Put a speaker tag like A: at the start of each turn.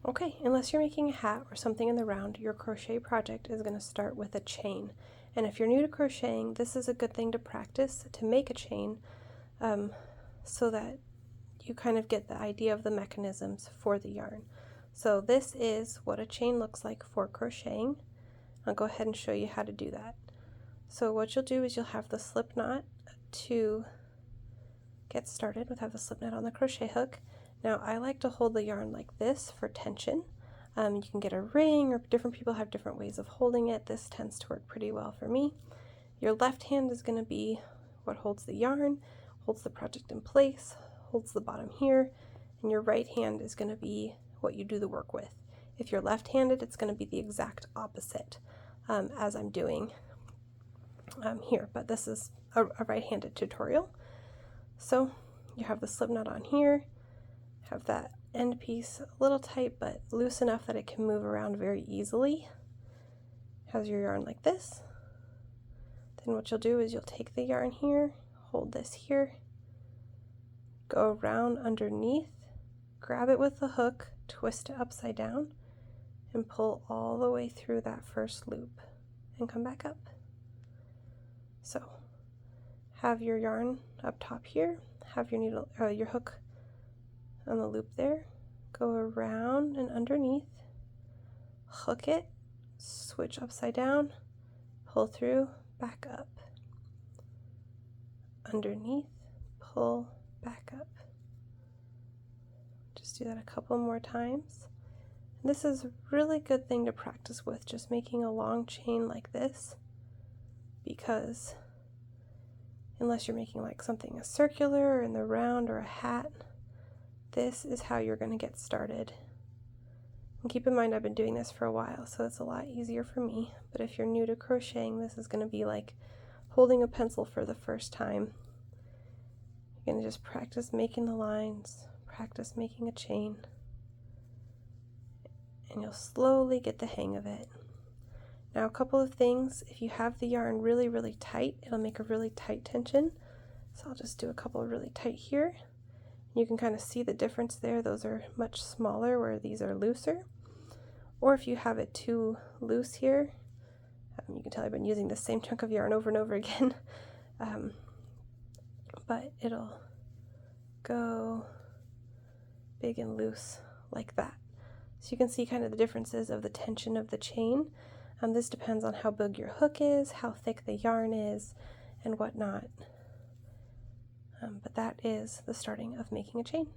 A: Okay, unless you're making a hat or something in the round, your crochet project is going to start with a chain. And if you're new to crocheting, this is a good thing to practice to make a chain so that you kind of get the idea of the mechanisms for the yarn. So this is what a chain looks like for crocheting. I'll go ahead and show you how to do that. So what you'll do is you'll have the slip knot to get started. We'll have the slip knot on the crochet hook. Now I like to hold the yarn like this for tension. You can get a ring, or different people have different ways of holding it. This tends to work pretty well for me. Your left hand is going to be what holds the yarn, holds the project in place, holds the bottom here, and your right hand is going to be what you do the work with. If you're left-handed, it's going to be the exact opposite as I'm doing here, but this is a right-handed tutorial. So you have the slip knot on here, have that end piece a little tight but loose enough that it can move around very easily. Has your yarn like this. Then what you'll do is you'll take the yarn here, hold this here, go around underneath, grab it with the hook, twist it upside down, and pull all the way through that first loop and come back up. So have your yarn up top here, have your needle, your hook on the loop there, go around and underneath, hook it, switch upside down, pull through, back up, underneath, pull, back up. Just do that a couple more times. And this is a really good thing to practice with, just making a long chain like this, because unless you're making like something a circular or in the round or a hat, this is how you're going to get started. And keep in mind, I've been doing this for a while, so it's a lot easier for me. But if you're new to crocheting, this is going to be like holding a pencil for the first time. You're going to just practice making the lines, practice making a chain, and you'll slowly get the hang of it. Now, a couple of things: if you have the yarn really, really tight, it'll make a really tight tension. So I'll just do a couple of really tight here. You can kind of see the difference there. Those are much smaller where these are looser. Or if you have it too loose here, you can tell I've been using the same chunk of yarn over and over again, but it'll go big and loose like that. So you can see kind of the differences of the tension of the chain. This depends on how big your hook is, how thick the yarn is, and whatnot. But that is the starting of making a chain.